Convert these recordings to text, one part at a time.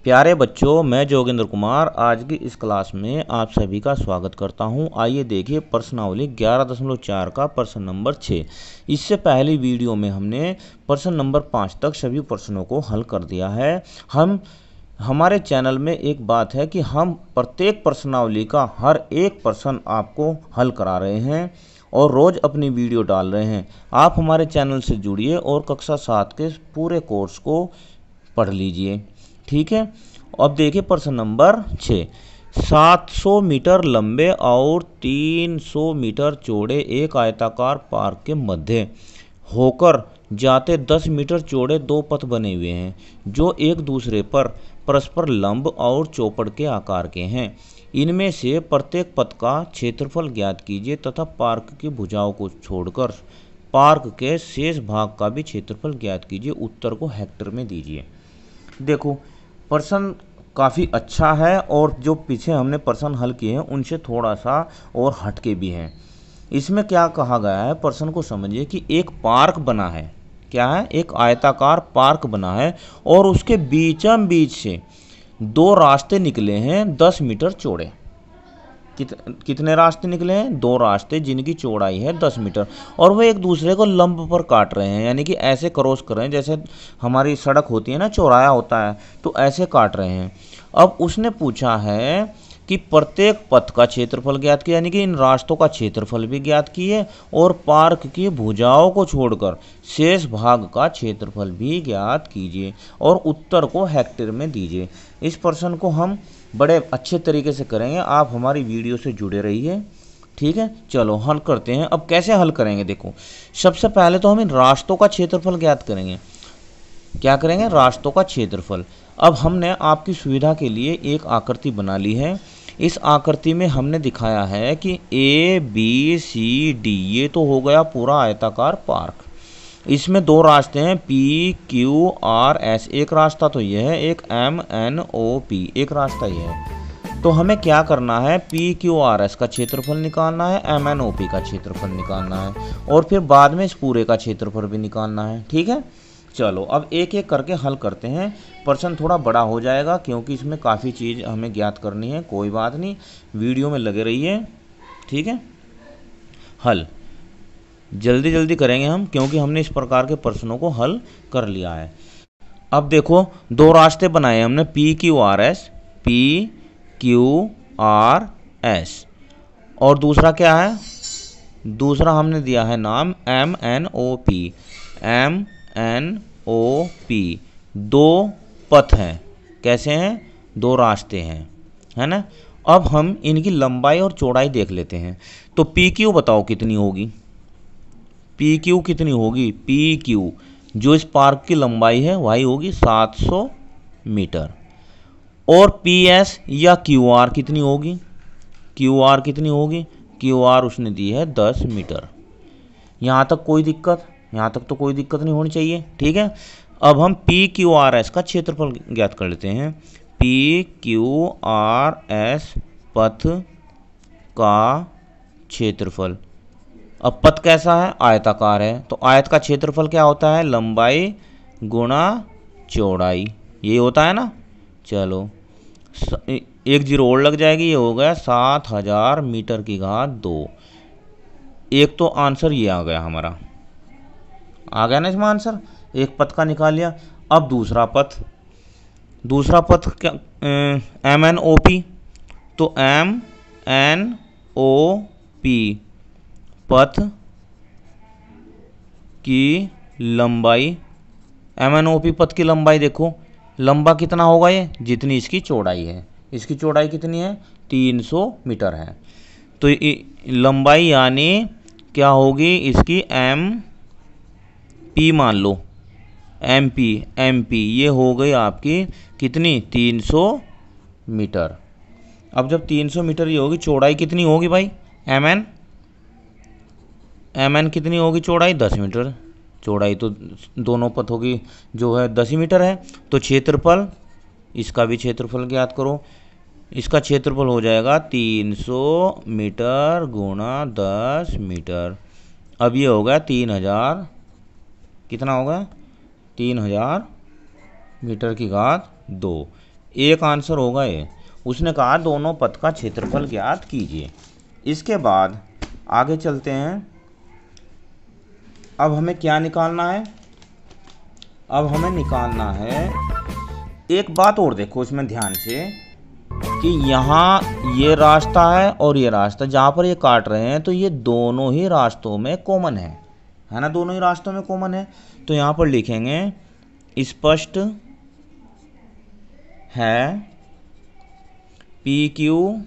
प्यारे बच्चों, मैं जोगेंद्र कुमार आज की इस क्लास में आप सभी का स्वागत करता हूं। आइए देखिए प्रश्नावली 11.4 का प्रश्न नंबर 6। इससे पहली वीडियो में हमने प्रश्न नंबर 5 तक सभी प्रश्नों को हल कर दिया है। हमारे चैनल में एक बात है कि हम प्रत्येक प्रश्नावली का हर एक प्रश्न आपको हल करा रहे हैं और रोज़ अपनी वीडियो डाल रहे हैं। आप हमारे चैनल से जुड़िए और कक्षा 7 के पूरे कोर्स को पढ़ लीजिए। ठीक है। अब देखिए प्रश्न नंबर 6। 700 मीटर लंबे और 300 मीटर चौड़े एक आयताकार पार्क के मध्य होकर जाते 10 मीटर चौड़े दो पथ बने हुए हैं जो एक दूसरे पर परस्पर लंब और चौपड़ के आकार के हैं। इनमें से प्रत्येक पथ का क्षेत्रफल ज्ञात कीजिए तथा पार्क की भुजाओं को छोड़कर पार्क के शेष भाग का भी क्षेत्रफल ज्ञात कीजिए। उत्तर को हेक्टर में दीजिए। देखो, प्रश्न काफ़ी अच्छा है और जो पीछे हमने प्रश्न हल किए हैं उनसे थोड़ा सा और हटके भी हैं। इसमें क्या कहा गया है, प्रश्न को समझिए कि एक पार्क बना है। क्या है? एक आयताकार पार्क बना है और उसके बीचम बीच से दो रास्ते निकले हैं 10 मीटर चौड़े। कितने रास्ते निकले हैं? दो रास्ते जिनकी चौड़ाई है 10 मीटर और वो एक दूसरे को लंब पर काट रहे हैं, यानी कि ऐसे क्रॉस कर रहे हैं जैसे हमारी सड़क होती है ना, चौराया होता है, तो ऐसे काट रहे हैं। अब उसने पूछा है कि प्रत्येक पथ का क्षेत्रफल ज्ञात किया, यानी कि इन रास्तों का क्षेत्रफल भी ज्ञात किए और पार्क की भुजाओं को छोड़कर शेष भाग का क्षेत्रफल भी ज्ञात कीजिए और उत्तर को हेक्टेयर में दीजिए। इस प्रश्न को हम बड़े अच्छे तरीके से करेंगे। आप हमारी वीडियो से जुड़े रहिए। ठीक है, चलो हल करते हैं। अब कैसे हल करेंगे? देखो, सबसे पहले तो हम इन रास्तों का क्षेत्रफल ज्ञात करेंगे। क्या करेंगे? रास्तों का क्षेत्रफल। अब हमने आपकी सुविधा के लिए एक आकृति बना ली है। इस आकृति में हमने दिखाया है कि ABCD ये तो हो गया पूरा आयताकार पार्क। इसमें दो रास्ते हैं PQRS, एक रास्ता तो यह है, एक MNOP, एक रास्ता यह है। तो हमें क्या करना है? PQRS का क्षेत्रफल निकालना है, MNOP का क्षेत्रफल निकालना है और फिर बाद में इस पूरे का क्षेत्रफल भी निकालना है। ठीक है, चलो अब एक एक करके हल करते हैं। प्रश्न थोड़ा बड़ा हो जाएगा क्योंकि इसमें काफ़ी चीज़ हमें ज्ञात करनी है। कोई बात नहीं, वीडियो में लगे रहिए। ठीक है, हल जल्दी जल्दी करेंगे हम क्योंकि हमने इस प्रकार के प्रश्नों को हल कर लिया है। अब देखो, दो रास्ते बनाए हमने PQRS और दूसरा क्या है? दूसरा हमने दिया है नाम MNOP। दो पथ हैं। कैसे हैं? दो रास्ते हैं, है ना। अब हम इनकी लंबाई और चौड़ाई देख लेते हैं। तो PQ बताओ कितनी होगी? PQ कितनी होगी? PQ जो इस पार्क की लंबाई है वही होगी 700 मीटर। और PS या QR कितनी होगी? QR कितनी होगी? QR उसने दी है 10 मीटर। यहाँ तक कोई दिक्कत? यहाँ तक तो कोई दिक्कत नहीं होनी चाहिए। ठीक है, अब हम PQRS का क्षेत्रफल ज्ञात कर लेते हैं। PQRS पथ का क्षेत्रफल। अब पथ कैसा है? आयताकार है, तो आयत का क्षेत्रफल क्या होता है? लंबाई गुणा चौड़ाई, ये होता है ना। चलो, एक जीरो और लग जाएगी, ये हो गया 7000 मीटर की घात 2। एक तो आंसर ये आ गया हमारा, आ गया ना इसमें आंसर। एक पथ का निकाल लिया। अब दूसरा पथ क्या? MNOP। तो MNOP पथ की लंबाई, MNOP पथ की लंबाई देखो, लंबा कितना होगा? ये जितनी इसकी चौड़ाई है। इसकी चौड़ाई कितनी है? 300 मीटर है। तो लंबाई यानी क्या होगी इसकी? MP मान लो, MP ये हो गई आपकी कितनी? 300 मीटर। अब जब 300 मीटर ये होगी, चौड़ाई कितनी होगी भाई? MN कितनी होगी चौड़ाई? 10 मीटर। चौड़ाई तो दोनों पथों की जो है 10 मीटर है। तो क्षेत्रफल, इसका भी क्षेत्रफल ज्ञात करो। इसका क्षेत्रफल हो जाएगा 300 मीटर गुणा 10 मीटर। अब ये हो गया 3000, कितना होगा? 3000 मीटर की घात 2। एक आंसर होगा ये। उसने कहा दोनों पथ का क्षेत्रफल ज्ञात कीजिए। इसके बाद आगे चलते हैं। अब हमें क्या निकालना है? अब हमें निकालना है, एक बात और देखो इसमें ध्यान से, कि यहाँ ये रास्ता है और ये रास्ता जहाँ पर ये काट रहे हैं, तो ये दोनों ही रास्तों में कॉमन है ना, दोनों ही रास्तों में कॉमन है। तो यहाँ पर लिखेंगे स्पष्ट है पी क्यू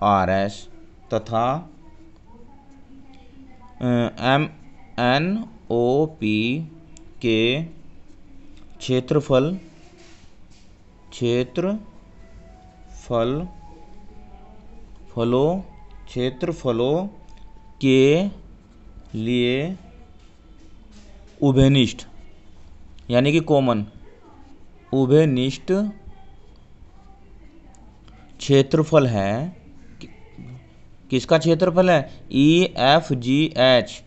आर एस तथा एम एन ओ पी के क्षेत्रफलों के लिए उभयनिष्ठ यानी कि कॉमन उभयनिष्ठ क्षेत्रफल है। किसका क्षेत्रफल है? E F G H,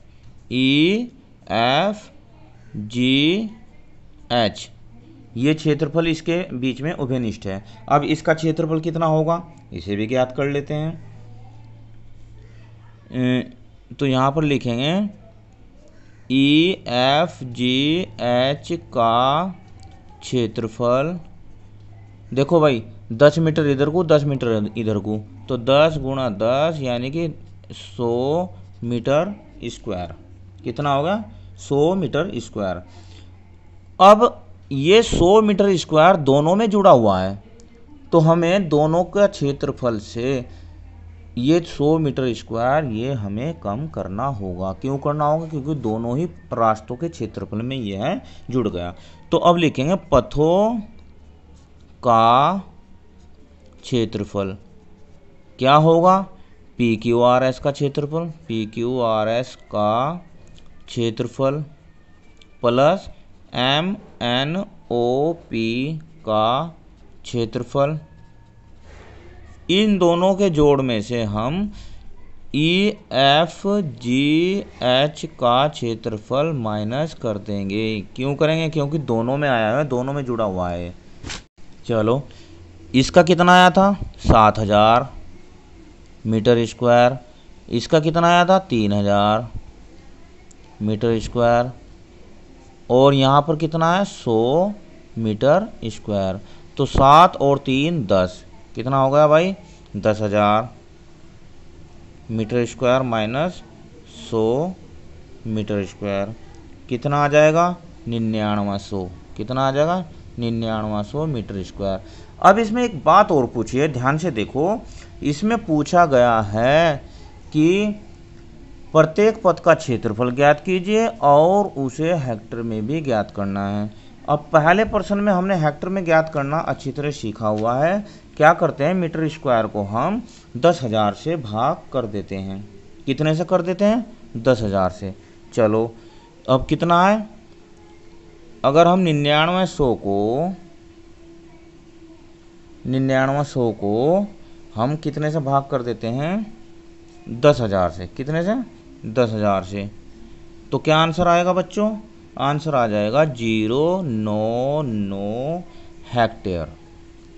E F G H, ये क्षेत्रफल इसके बीच में उभयनिष्ठ है। अब इसका क्षेत्रफल कितना होगा इसे भी ज्ञात कर लेते हैं। तो यहाँ पर लिखेंगे ई एफ जी एच का क्षेत्रफल, देखो भाई 10 मीटर इधर को 10 मीटर इधर को, तो 10 गुणा 10 यानी कि 100 मीटर स्क्वायर। कितना होगा? 100 मीटर स्क्वायर। अब ये 100 मीटर स्क्वायर दोनों में जुड़ा हुआ है, तो हमें दोनों का क्षेत्रफल से ये 100 मीटर स्क्वायर ये हमें कम करना होगा। क्यों करना होगा? क्योंकि दोनों ही रास्तों के क्षेत्रफल में ये है जुड़ गया। तो अब लिखेंगे पथों का क्षेत्रफल क्या होगा? पी क्यू आर एस का क्षेत्रफल, पी क्यू आर एस का क्षेत्रफल plus M N O P का क्षेत्रफल। इन दोनों के जोड़ में से हम ई एफ जी एच का क्षेत्रफल माइनस कर देंगे। क्यों करेंगे? क्योंकि दोनों में आया है, दोनों में जुड़ा हुआ है। चलो, इसका कितना आया था? 7000 मीटर स्क्वायर। इसका कितना आया था? 3000 मीटर स्क्वायर। और यहाँ पर कितना है? 100 मीटर स्क्वायर। तो 7 और 3 10, कितना हो गया भाई? 10,000 metre square minus 100 metre square. कितना आ जाएगा? 9900। कितना आ जाएगा? 9900 मीटर स्क्वायर। अब इसमें एक बात और पूछी है, ध्यान से देखो। इसमें पूछा गया है कि प्रत्येक पथ का क्षेत्रफल ज्ञात कीजिए और उसे हेक्टर में भी ज्ञात करना है। अब पहले प्रश्न में हमने हेक्टर में ज्ञात करना अच्छी तरह सीखा हुआ है। क्या करते हैं? मीटर स्क्वायर को हम 10,000 से भाग कर देते हैं। कितने से कर देते हैं? 10,000 से। चलो, अब कितना है? अगर हम 9900 को हम कितने से भाग कर देते हैं? 10,000 से। कितने से? 10,000 से। तो क्या आंसर आएगा बच्चों? आंसर आ जाएगा 099 हेक्टेयर।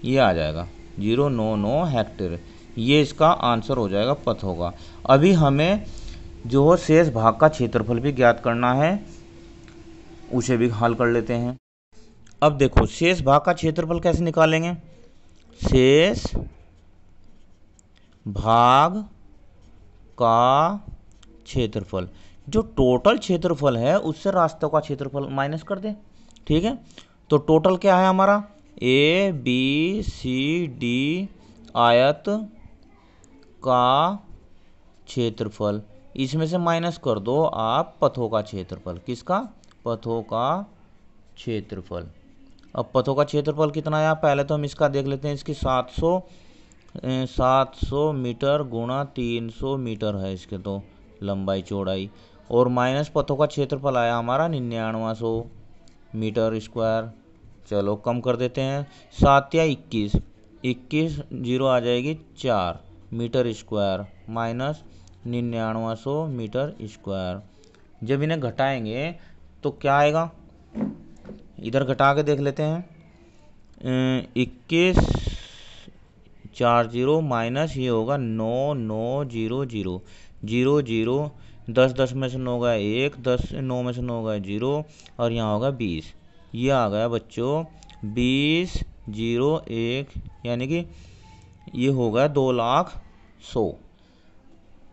ये आ जाएगा 099 हेक्टेयर। ये इसका आंसर हो जाएगा, पथ होगा। अभी हमें जो शेष भाग का क्षेत्रफल भी ज्ञात करना है, उसे भी हल कर लेते हैं। अब देखो, शेष भाग का क्षेत्रफल कैसे निकालेंगे? शेष भाग का क्षेत्रफल, जो टोटल क्षेत्रफल है उससे रास्तों का क्षेत्रफल माइनस कर दें। ठीक है, तो टोटल क्या है हमारा? ए बी सी डी आयत का क्षेत्रफल। इसमें से माइनस कर दो आप पथों का क्षेत्रफल। किसका? पथों का क्षेत्रफल। अब पथों का क्षेत्रफल कितना आया? पहले तो हम इसका देख लेते हैं। इसकी 700 मीटर गुणा 300 मीटर है इसके तो लंबाई चौड़ाई, और माइनस पथों का क्षेत्रफल आया हमारा 9900 मीटर स्क्वायर। चलो कम कर देते हैं। 7 या 21, 21 जीरो आ जाएगी 4 metre square minus 9900 metre square. जब इन्हें घटाएंगे तो क्या आएगा? इधर घटा के देख लेते हैं। 21 40 माइनस ये होगा 9 9 0 0 0 0 10 10 में से 9 गया 1, 10 9 में से 9 गया 0 और यहाँ होगा 20। ये आ गया बच्चों 20 0 1, यानी कि ये होगा 2,00,100।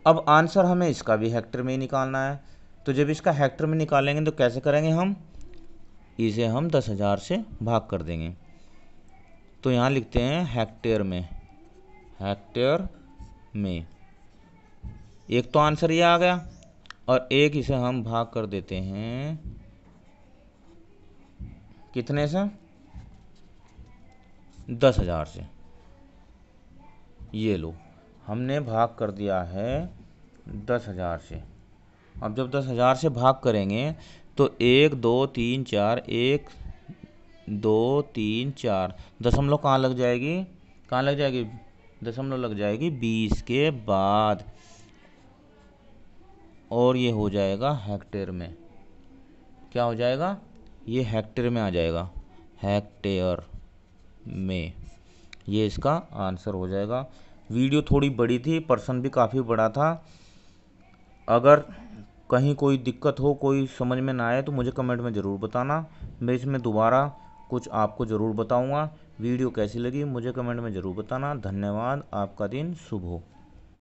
अब आंसर हमें इसका भी हेक्टर में ही निकालना है। तो जब इसका हेक्टर में निकालेंगे तो कैसे करेंगे हम, इसे हम 10,000 से भाग कर देंगे। तो यहाँ लिखते हैं हेक्टेयर में, हेक्टेयर में। एक तो आंसर ये आ गया और एक इसे हम भाग कर देते हैं कितने से, 10,000 से। ये लो, हमने भाग कर दिया है 10,000 से। अब जब 10,000 से भाग करेंगे तो 1 2 3 4, 1 2 3 4, दशमलव कहाँ लग जाएगी, कहाँ लग जाएगी, दशमलव लग जाएगी 20 के बाद, और ये हो जाएगा हेक्टेयर में। क्या हो जाएगा, ये हेक्टेयर में आ जाएगा, हेक्टेयर में। ये इसका आंसर हो जाएगा। वीडियो थोड़ी बड़ी थी, प्रश्न भी काफ़ी बड़ा था। अगर कहीं कोई दिक्कत हो, कोई समझ में ना आए तो मुझे कमेंट में ज़रूर बताना। मैं इसमें दोबारा कुछ आपको ज़रूर बताऊंगा। वीडियो कैसी लगी मुझे कमेंट में ज़रूर बताना। धन्यवाद, आपका दिन शुभ हो।